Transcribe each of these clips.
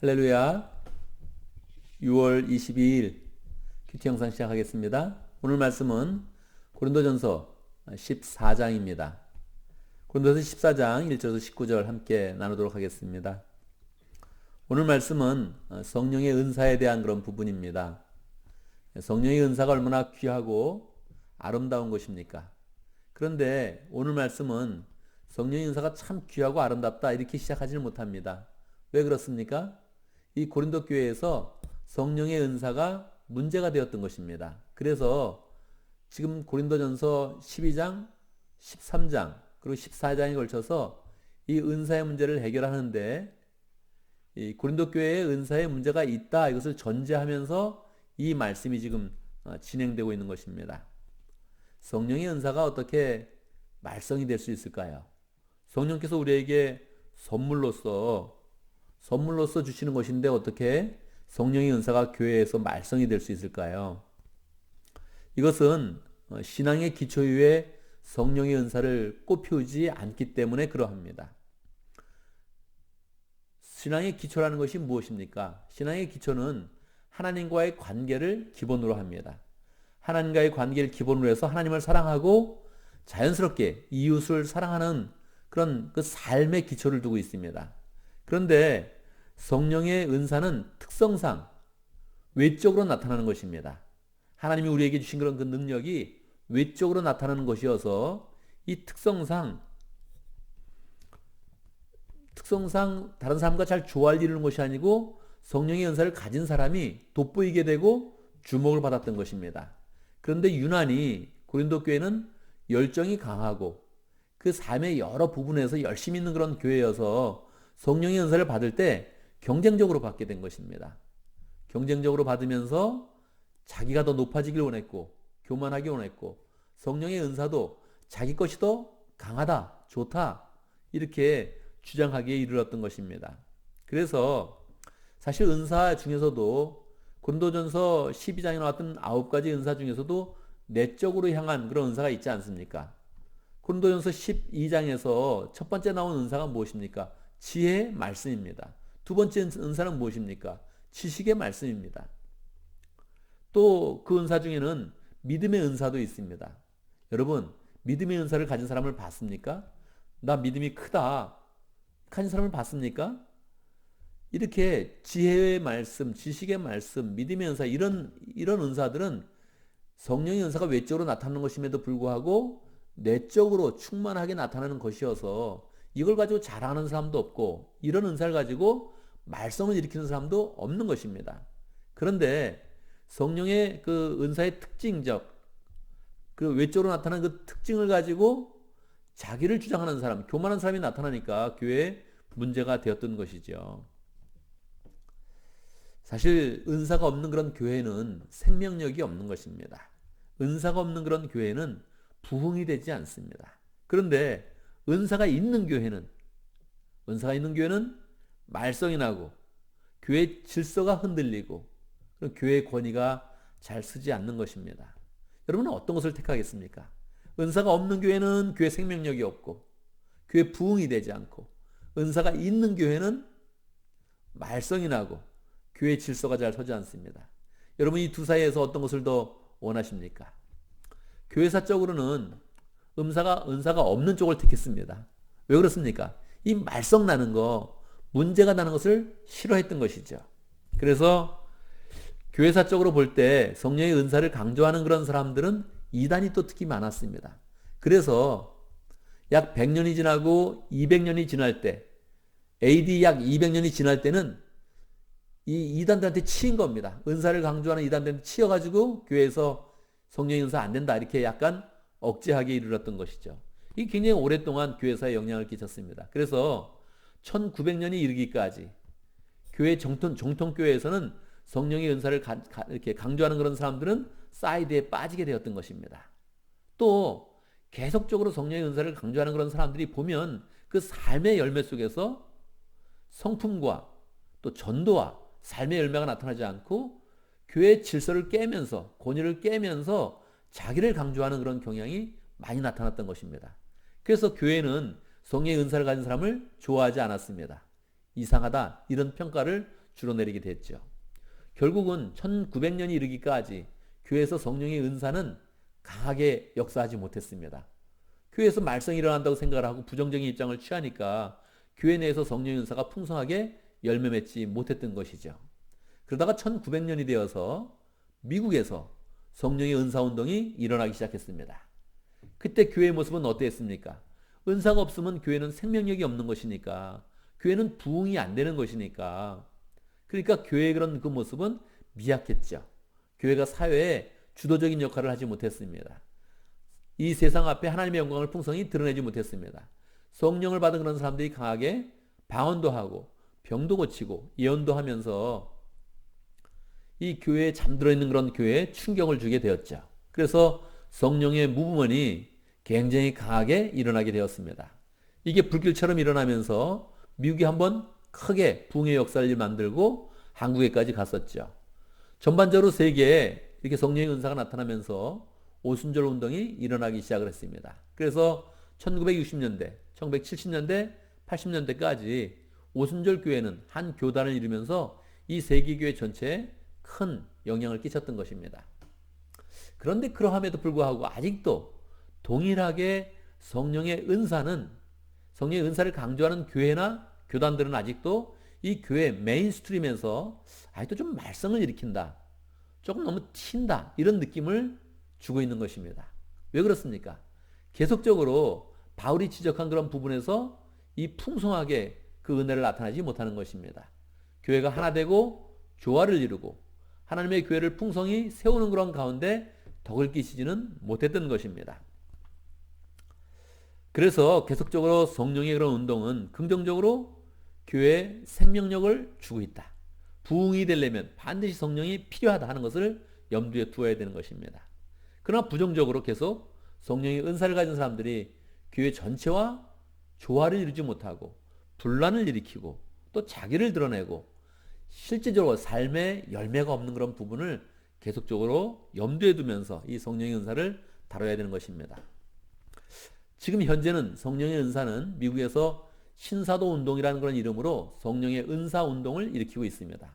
할렐루야. 6월 22일 큐티 영상 시작하겠습니다. 오늘 말씀은 고린도전서 14장입니다. 고린도전서 14장 1절에서 19절 함께 나누도록 하겠습니다. 오늘 말씀은 성령의 은사에 대한 그런 부분입니다. 성령의 은사가 얼마나 귀하고 아름다운 것입니까? 그런데 오늘 말씀은 성령의 은사가 참 귀하고 아름답다 이렇게 시작하지는 못합니다. 왜 그렇습니까? 이 고린도 교회에서 성령의 은사가 문제가 되었던 것입니다. 그래서 지금 고린도전서 12장, 13장, 그리고 14장에 걸쳐서 이 은사의 문제를 해결하는데 이 고린도 교회에 은사의 문제가 있다 이것을 전제하면서 이 말씀이 지금 진행되고 있는 것입니다. 성령의 은사가 어떻게 말썽이 될 수 있을까요? 성령께서 우리에게 선물로서 주시는 것인데 어떻게 성령의 은사가 교회에서 말썽이 될 수 있을까요? 이것은 신앙의 기초 위에 성령의 은사를 꽃피우지 않기 때문에 그러합니다. 신앙의 기초라는 것이 무엇입니까? 신앙의 기초는 하나님과의 관계를 기본으로 합니다. 하나님과의 관계를 기본으로 해서 하나님을 사랑하고 자연스럽게 이웃을 사랑하는 그런 그 삶의 기초를 두고 있습니다. 그런데 성령의 은사는 특성상 외적으로 나타나는 것입니다. 하나님이 우리에게 주신 그런 그 능력이 외적으로 나타나는 것이어서 이 특성상 다른 사람과 잘 조화를 이루는 것이 아니고 성령의 은사를 가진 사람이 돋보이게 되고 주목을 받았던 것입니다. 그런데 유난히 고린도 교회는 열정이 강하고 그 삶의 여러 부분에서 열심히 있는 그런 교회여서 성령의 은사를 받을 때 경쟁적으로 받게 된 것입니다. 경쟁적으로 받으면서 자기가 더 높아지길 원했고 교만하기 원했고 성령의 은사도 자기 것이 더 강하다, 좋다 이렇게 주장하기에 이르렀던 것입니다. 그래서 사실 은사 중에서도 고린도전서 12장에 나왔던 9가지 은사 중에서도 내적으로 향한 그런 은사가 있지 않습니까? 고린도전서 12장에서 첫 번째 나온 은사가 무엇입니까? 지혜의 말씀입니다. 두 번째 은사는 무엇입니까? 지식의 말씀입니다. 또 그 은사 중에는 믿음의 은사도 있습니다. 여러분, 믿음의 은사를 가진 사람을 봤습니까? 나 믿음이 크다 가진 사람을 봤습니까? 이렇게 지혜의 말씀, 지식의 말씀, 믿음의 은사 이런 은사들은 성령의 은사가 외적으로 나타나는 것임에도 불구하고 내적으로 충만하게 나타나는 것이어서 이걸 가지고 잘하는 사람도 없고 이런 은사를 가지고 말썽을 일으키는 사람도 없는 것입니다. 그런데 성령의 그 은사의 특징적 그 외적으로 나타나는 그 특징을 가지고 자기를 주장하는 사람, 교만한 사람이 나타나니까 교회에 문제가 되었던 것이죠. 사실 은사가 없는 그런 교회는 생명력이 없는 것입니다. 은사가 없는 그런 교회는 부흥이 되지 않습니다. 그런데 은사가 있는 교회는 말썽이 나고 교회 질서가 흔들리고 교회의 권위가 잘 서지 않는 것입니다. 여러분은 어떤 것을 택하겠습니까? 은사가 없는 교회는 교회 생명력이 없고 교회 부흥이 되지 않고 은사가 있는 교회는 말썽이 나고 교회 질서가 잘 서지 않습니다. 여러분 이 두 사이에서 어떤 것을 더 원하십니까? 교회사적으로는 은사가 없는 쪽을 택했습니다. 왜 그렇습니까? 이 말썽 나는 거, 문제가 나는 것을 싫어했던 것이죠. 그래서 교회사적으로 볼 때 성령의 은사를 강조하는 그런 사람들은 이단이 또 특히 많았습니다. 그래서 약 100년이 지나고 200년이 지날 때 AD 약 200년이 지날 때는 이 이단들한테 치인 겁니다. 은사를 강조하는 이단들한테 치여가지고 교회에서 성령의 은사 안 된다 이렇게 약간 억제하게 이르렀던 것이죠. 이게 굉장히 오랫동안 교회사에 영향을 끼쳤습니다. 그래서 1900년이 이르기까지 교회 정통교회에서는 성령의 은사를 이렇게 강조하는 그런 사람들은 사이드에 빠지게 되었던 것입니다. 또 계속적으로 성령의 은사를 강조하는 그런 사람들이 보면 그 삶의 열매 속에서 성품과 또 전도와 삶의 열매가 나타나지 않고 교회의 질서를 깨면서 권위를 깨면서 자기를 강조하는 그런 경향이 많이 나타났던 것입니다. 그래서 교회는 성령의 은사를 가진 사람을 좋아하지 않았습니다. 이상하다 이런 평가를 주로 내리게 됐죠. 결국은 1900년이 이르기까지 교회에서 성령의 은사는 강하게 역사하지 못했습니다. 교회에서 말썽이 일어난다고 생각을 하고 부정적인 입장을 취하니까 교회 내에서 성령의 은사가 풍성하게 열매 맺지 못했던 것이죠. 그러다가 1900년이 되어서 미국에서 성령의 은사 운동이 일어나기 시작했습니다. 그때 교회의 모습은 어땠습니까? 은사가 없으면 교회는 생명력이 없는 것이니까, 교회는 부흥이 안 되는 것이니까, 그러니까 교회의 그런 그 모습은 미약했죠. 교회가 사회에 주도적인 역할을 하지 못했습니다. 이 세상 앞에 하나님의 영광을 풍성히 드러내지 못했습니다. 성령을 받은 그런 사람들이 강하게 방언도 하고 병도 고치고 예언도 하면서 이 교회에 잠들어 있는 그런 교회에 충격을 주게 되었죠. 그래서 성령의 무브먼이 굉장히 강하게 일어나게 되었습니다. 이게 불길처럼 일어나면서 미국이 한번 크게 부흥의 역사를 만들고 한국에까지 갔었죠. 전반적으로 세계에 이렇게 성령의 은사가 나타나면서 오순절 운동이 일어나기 시작을 했습니다. 그래서 1960년대, 1970년대, 80년대까지 오순절 교회는 한 교단을 이루면서 이 세계교회 전체에 큰 영향을 끼쳤던 것입니다. 그런데 그러함에도 불구하고 아직도 동일하게 성령의 은사를 강조하는 교회나 교단들은 아직도 이 교회 메인스트림에서 아직도 좀 말썽을 일으킨다, 조금 너무 튄다, 이런 느낌을 주고 있는 것입니다. 왜 그렇습니까? 계속적으로 바울이 지적한 그런 부분에서 이 풍성하게 그 은혜를 나타나지 못하는 것입니다. 교회가 하나 되고 조화를 이루고 하나님의 교회를 풍성히 세우는 그런 가운데 덕을 끼치지는 못했던 것입니다. 그래서 계속적으로 성령의 그런 운동은 긍정적으로 교회에 생명력을 주고 있다. 부흥이 되려면 반드시 성령이 필요하다 하는 것을 염두에 두어야 되는 것입니다. 그러나 부정적으로 계속 성령의 은사를 가진 사람들이 교회 전체와 조화를 이루지 못하고 분란을 일으키고 또 자기를 드러내고 실제적으로 삶에 열매가 없는 그런 부분을 계속적으로 염두에 두면서 이 성령의 은사를 다뤄야 되는 것입니다. 지금 현재는 성령의 은사는 미국에서 신사도 운동이라는 그런 이름으로 성령의 은사 운동을 일으키고 있습니다.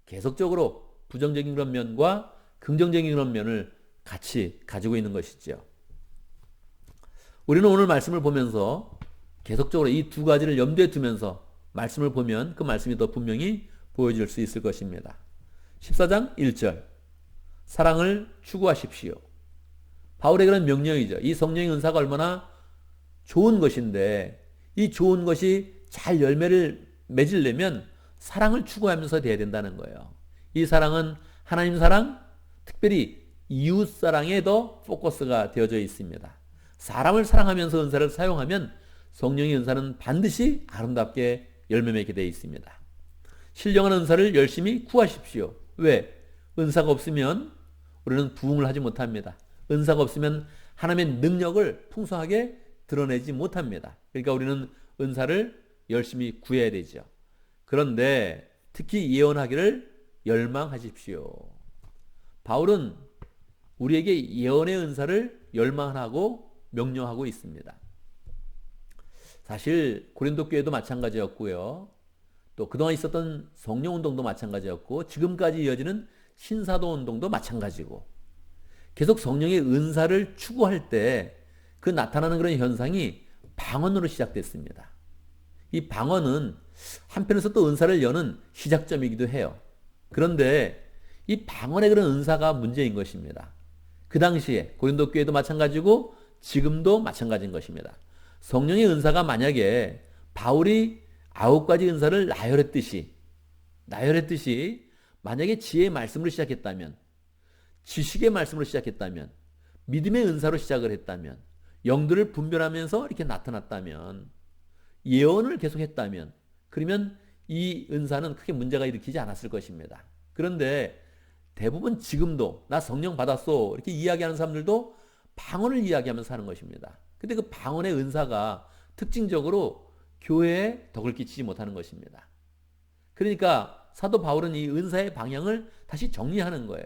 계속적으로 부정적인 그런 면과 긍정적인 그런 면을 같이 가지고 있는 것이죠. 우리는 오늘 말씀을 보면서 계속적으로 이 두 가지를 염두에 두면서 말씀을 보면 그 말씀이 더 분명히 보여질 수 있을 것입니다. 14장 1절 사랑을 추구하십시오. 바울의 그런 명령이죠. 이 성령의 은사가 얼마나 좋은 것인데 이 좋은 것이 잘 열매를 맺으려면 사랑을 추구하면서 돼야 된다는 거예요. 이 사랑은 하나님 사랑, 특별히 이웃 사랑에 더 포커스가 되어져 있습니다. 사람을 사랑하면서 은사를 사용하면 성령의 은사는 반드시 아름답게 열매 맺게 되어 있습니다. 신령한 은사를 열심히 구하십시오. 왜? 은사가 없으면 우리는 부흥을 하지 못합니다. 은사가 없으면 하나님의 능력을 풍성하게 드러내지 못합니다. 그러니까 우리는 은사를 열심히 구해야 되죠. 그런데 특히 예언하기를 열망하십시오. 바울은 우리에게 예언의 은사를 열망하고 명령하고 있습니다. 사실 고린도 교회도 마찬가지였고요. 또 그동안 있었던 성령운동도 마찬가지였고 지금까지 이어지는 신사도 운동도 마찬가지고 계속 성령의 은사를 추구할 때 그 나타나는 그런 현상이 방언으로 시작됐습니다. 이 방언은 한편에서 또 은사를 여는 시작점이기도 해요. 그런데 이 방언의 그런 은사가 문제인 것입니다. 그 당시에 고린도 교회도 마찬가지고 지금도 마찬가지인 것입니다. 성령의 은사가 만약에 바울이 9가지 은사를 나열했듯이 만약에 지혜의 말씀으로 시작했다면, 지식의 말씀으로 시작했다면, 믿음의 은사로 시작을 했다면, 영들을 분별하면서 이렇게 나타났다면, 예언을 계속했다면, 그러면 이 은사는 크게 문제가 일으키지 않았을 것입니다. 그런데 대부분 지금도 나 성령 받았어 이렇게 이야기하는 사람들도 방언을 이야기하면서 하는 것입니다. 근데 그 방언의 은사가 특징적으로 교회에 덕을 끼치지 못하는 것입니다. 그러니까 사도 바울은 이 은사의 방향을 다시 정리하는 거예요.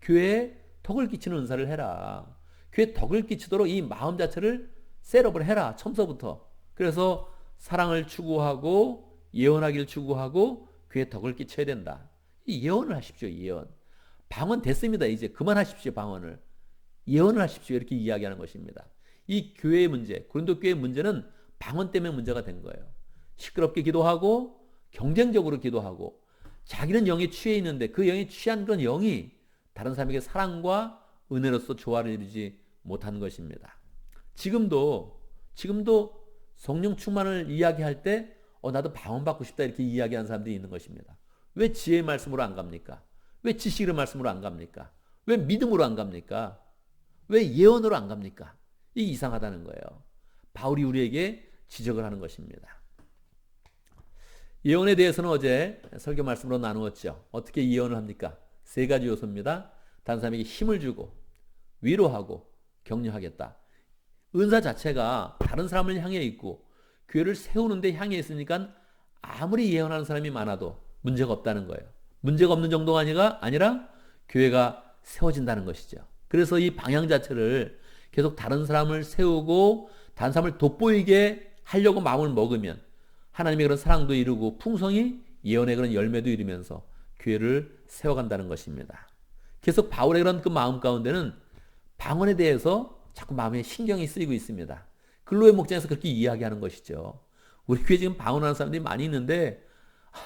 교회에 덕을 끼치는 은사를 해라. 교회에 덕을 끼치도록 이 마음 자체를 셋업을 해라. 처음서부터. 그래서 사랑을 추구하고 예언하기를 추구하고 교회에 덕을 끼쳐야 된다. 이 예언을 하십시오. 예언. 방언 됐습니다. 이제 그만하십시오. 방언을. 예언을 하십시오. 이렇게 이야기하는 것입니다. 이 교회의 문제, 고린도 교회의 문제는 방언 때문에 문제가 된 거예요. 시끄럽게 기도하고 경쟁적으로 기도하고 자기는 영에 취해 있는데 그 영에 취한 그런 영이 다른 사람에게 사랑과 은혜로서 조화를 이루지 못한 것입니다. 지금도 성령 충만을 이야기할 때 나도 방언 받고 싶다 이렇게 이야기하는 사람들이 있는 것입니다. 왜 지혜의 말씀으로 안 갑니까? 왜 지식의 말씀으로 안 갑니까? 왜 믿음으로 안 갑니까? 왜 예언으로 안 갑니까? 이게 이상하다는 거예요. 바울이 우리에게 지적을 하는 것입니다. 예언에 대해서는 어제 설교 말씀으로 나누었죠. 어떻게 예언을 합니까? 세 가지 요소입니다. 다른 사람에게 힘을 주고 위로하고 격려하겠다. 은사 자체가 다른 사람을 향해 있고 교회를 세우는 데 향해 있으니까 아무리 예언하는 사람이 많아도 문제가 없다는 거예요. 문제가 없는 정도가 아니라 교회가 세워진다는 것이죠. 그래서 이 방향 자체를 계속 다른 사람을 세우고 다른 사람을 돋보이게 하려고 마음을 먹으면 하나님의 그런 사랑도 이루고 풍성이 예언의 그런 열매도 이루면서 교회를 세워간다는 것입니다. 계속 바울의 그런 그 마음 가운데는 방언에 대해서 자꾸 마음에 신경이 쓰이고 있습니다. 근로의 목장에서 그렇게 이야기하는 것이죠. 우리 교회 지금 방언하는 사람들이 많이 있는데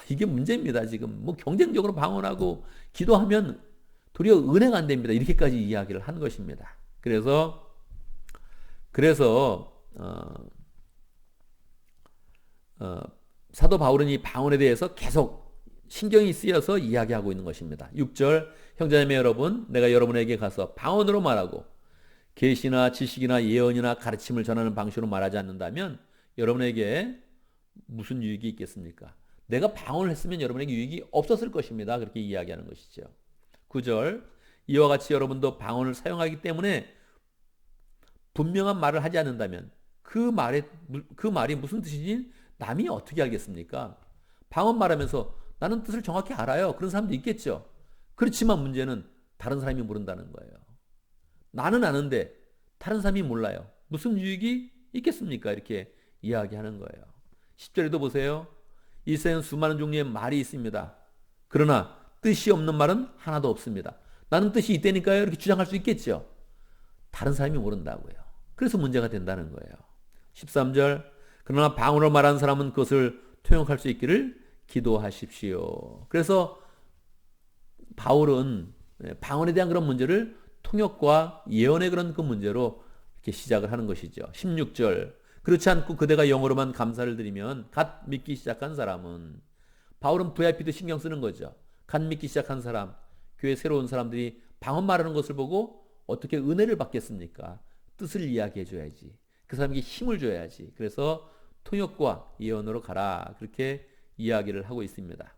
이게 문제입니다. 지금 뭐 경쟁적으로 방언하고 기도하면 도리어 은혜가 안 됩니다. 이렇게까지 이야기를 한 것입니다. 그래서 사도 바울은 이 방언에 대해서 계속 신경이 쓰여서 이야기하고 있는 것입니다. 6절 형제자매 여러분, 내가 여러분에게 가서 방언으로 말하고 계시나 지식이나 예언이나 가르침을 전하는 방식으로 말하지 않는다면 여러분에게 무슨 유익이 있겠습니까? 내가 방언을 했으면 여러분에게 유익이 없었을 것입니다. 그렇게 이야기하는 것이죠. 9절 이와 같이 여러분도 방언을 사용하기 때문에 분명한 말을 하지 않는다면 그 말이 무슨 뜻인지 남이 어떻게 알겠습니까? 방언 말하면서 나는 뜻을 정확히 알아요. 그런 사람도 있겠죠. 그렇지만 문제는 다른 사람이 모른다는 거예요. 나는 아는데 다른 사람이 몰라요. 무슨 유익이 있겠습니까? 이렇게 이야기하는 거예요. 10절에도 보세요. 이 세상엔 수많은 종류의 말이 있습니다. 그러나 뜻이 없는 말은 하나도 없습니다. 나는 뜻이 있다니까요. 이렇게 주장할 수 있겠죠. 다른 사람이 모른다고요. 그래서 문제가 된다는 거예요. 13절 그러나 방언으로 말하는 사람은 그것을 통역할 수 있기를 기도하십시오. 그래서 바울은 방언에 대한 그런 문제를 통역과 예언의 그런 그 문제로 이렇게 시작을 하는 것이죠. 16절 그렇지 않고 그대가 영어로만 감사를 드리면 갓 믿기 시작한 사람은 바울은 VIP도 신경 쓰는 거죠. 갓 믿기 시작한 사람, 교회 새로운 사람들이 방언 말하는 것을 보고 어떻게 은혜를 받겠습니까? 뜻을 이야기해 줘야지. 그 사람에게 힘을 줘야지. 그래서 통역과 예언으로 가라. 그렇게 이야기를 하고 있습니다.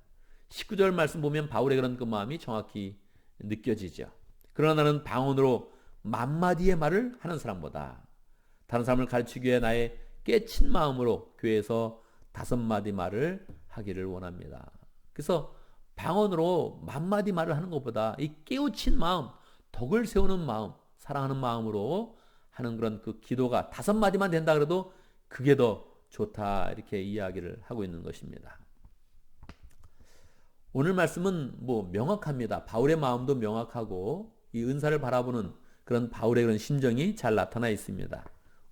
19절 말씀 보면 바울의 그런 그 마음이 정확히 느껴지죠. 그러나 나는 방언으로 만마디의 말을 하는 사람보다 다른 사람을 가르치기 위해 나의 깨친 마음으로 교회에서 5마디 말을 하기를 원합니다. 그래서 방언으로 만마디 말을 하는 것보다 이 깨우친 마음, 덕을 세우는 마음, 사랑하는 마음으로 하는 그런 그 기도가 5마디만 된다 그래도 그게 더 좋다 이렇게 이야기를 하고 있는 것입니다. 오늘 말씀은 뭐 명확합니다. 바울의 마음도 명확하고 이 은사를 바라보는 그런 바울의 그런 심정이 잘 나타나 있습니다.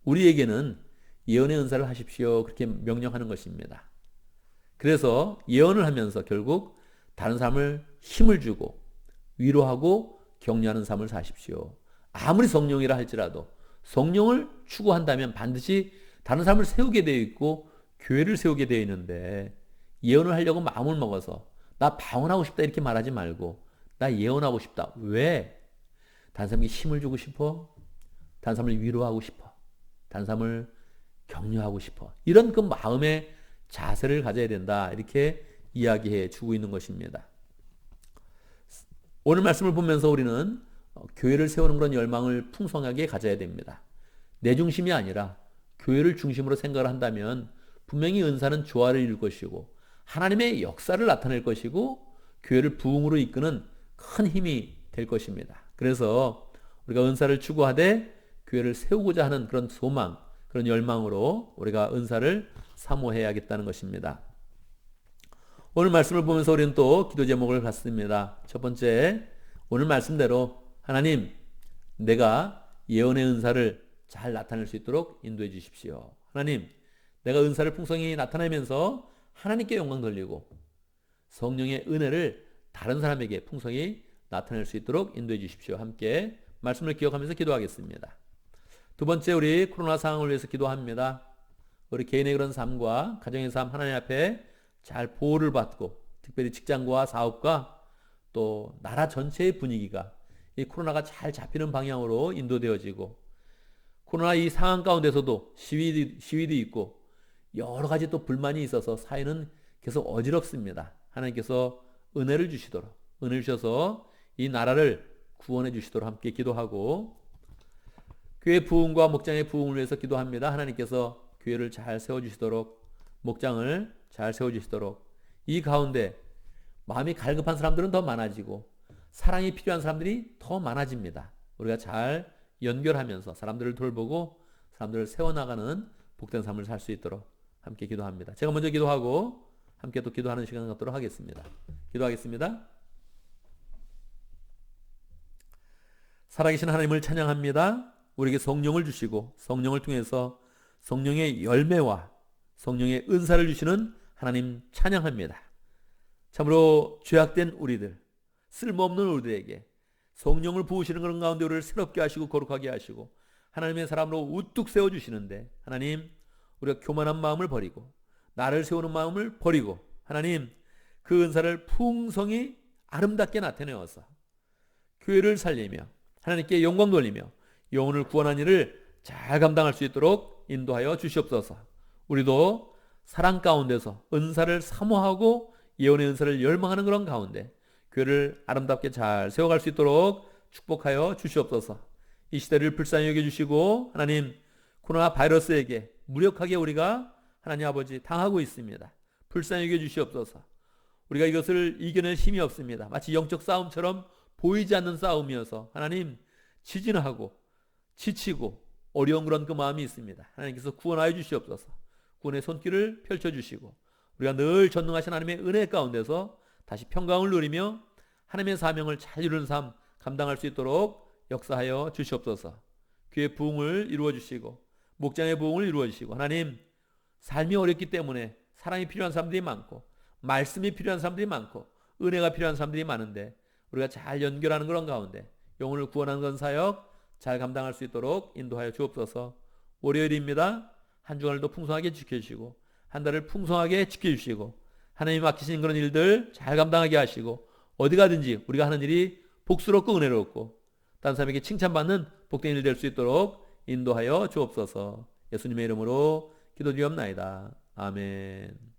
우리에게는 예언의 은사를 하십시오 그렇게 명령하는 것입니다. 그래서 예언을 하면서 결국 다른 사람을 힘을 주고 위로하고 격려하는 삶을 사십시오. 아무리 성령이라 할지라도 성령을 추구한다면 반드시 다른 사람을 세우게 되어 있고 교회를 세우게 되어 있는데 예언을 하려고 마음을 먹어서 나 방언하고 싶다 이렇게 말하지 말고 나 예언하고 싶다. 왜? 다른 사람에게 힘을 주고 싶어? 다른 사람을 위로하고 싶어? 다른 사람을 격려하고 싶어? 이런 그 마음의 자세를 가져야 된다. 이렇게 이야기해 주고 있는 것입니다. 오늘 말씀을 보면서 우리는 교회를 세우는 그런 열망을 풍성하게 가져야 됩니다. 내 중심이 아니라 교회를 중심으로 생각을 한다면 분명히 은사는 조화를 이룰 것이고 하나님의 역사를 나타낼 것이고 교회를 부흥으로 이끄는 큰 힘이 될 것입니다. 그래서 우리가 은사를 추구하되 교회를 세우고자 하는 그런 소망, 그런 열망으로 우리가 은사를 사모해야겠다는 것입니다. 오늘 말씀을 보면서 우리는 또 기도 제목을 갖습니다. 첫 번째, 오늘 말씀대로 하나님, 내가 예언의 은사를 잘 나타낼 수 있도록 인도해 주십시오. 하나님, 내가 은사를 풍성히 나타내면서 하나님께 영광 돌리고 성령의 은혜를 다른 사람에게 풍성히 나타낼 수 있도록 인도해 주십시오. 함께 말씀을 기억하면서 기도하겠습니다. 두 번째, 우리 코로나 상황을 위해서 기도합니다. 우리 개인의 그런 삶과 가정의 삶 하나님 앞에 잘 보호를 받고, 특별히 직장과 사업과 또 나라 전체의 분위기가 이 코로나가 잘 잡히는 방향으로 인도되어지고, 코로나 이 상황 가운데서도 시위도 있고 여러 가지 또 불만이 있어서 사회는 계속 어지럽습니다. 하나님께서 은혜를 주시도록, 은혜를 주셔서 이 나라를 구원해 주시도록 함께 기도하고, 교회 부흥과 목장의 부흥을 위해서 기도합니다. 하나님께서 교회를 잘 세워주시도록, 목장을 잘 세워주시도록, 이 가운데 마음이 갈급한 사람들은 더 많아지고 사랑이 필요한 사람들이 더 많아집니다. 우리가 잘 연결하면서 사람들을 돌보고 사람들을 세워나가는 복된 삶을 살 수 있도록 함께 기도합니다. 제가 먼저 기도하고 함께 또 기도하는 시간을 갖도록 하겠습니다. 기도하겠습니다. 살아계신 하나님을 찬양합니다. 우리에게 성령을 주시고 성령을 통해서 성령의 열매와 성령의 은사를 주시는 하나님 찬양합니다. 참으로 죄악된 우리들, 쓸모없는 우리들에게 성령을 부으시는 그런 가운데 우리를 새롭게 하시고 거룩하게 하시고 하나님의 사람으로 우뚝 세워주시는데, 하나님, 우리가 교만한 마음을 버리고 나를 세우는 마음을 버리고 하나님, 그 은사를 풍성히 아름답게 나타내어서 교회를 살리며 하나님께 영광 돌리며 영혼을 구원한 일을 잘 감당할 수 있도록 인도하여 주시옵소서. 우리도 사랑 가운데서 은사를 사모하고 예언의 은사를 열망하는 그런 가운데 교회를 아름답게 잘 세워갈 수 있도록 축복하여 주시옵소서. 이 시대를 불쌍히 여겨주시고 하나님, 코로나 바이러스에게 무력하게 우리가 하나님 아버지 당하고 있습니다. 불쌍히 여겨주시옵소서. 우리가 이것을 이겨낼 힘이 없습니다. 마치 영적 싸움처럼 보이지 않는 싸움이어서 하나님, 지진하고 지치고 어려운 그런 그 마음이 있습니다. 하나님께서 구원하여 주시옵소서. 구원의 손길을 펼쳐주시고 우리가 늘 전능하신 하나님의 은혜 가운데서 다시 평강을 누리며 하나님의 사명을 잘 이루는 삶 감당할 수 있도록 역사하여 주시옵소서. 교회 부흥을 이루어 주시고 목장의 부흥을 이루어 주시고, 하나님, 삶이 어렵기 때문에 사랑이 필요한 사람들이 많고 말씀이 필요한 사람들이 많고 은혜가 필요한 사람들이 많은데 우리가 잘 연결하는 그런 가운데 영혼을 구원하는 그런 사역 잘 감당할 수 있도록 인도하여 주옵소서. 월요일입니다. 한 주간을 풍성하게 지켜주시고 한 달을 풍성하게 지켜주시고 하나님이 맡기신 그런 일들 잘 감당하게 하시고 어디 가든지 우리가 하는 일이 복스럽고 은혜롭고 다른 사람에게 칭찬받는 복된 일 될 수 있도록 인도하여 주옵소서. 예수님의 이름으로 기도드리옵나이다. 아멘.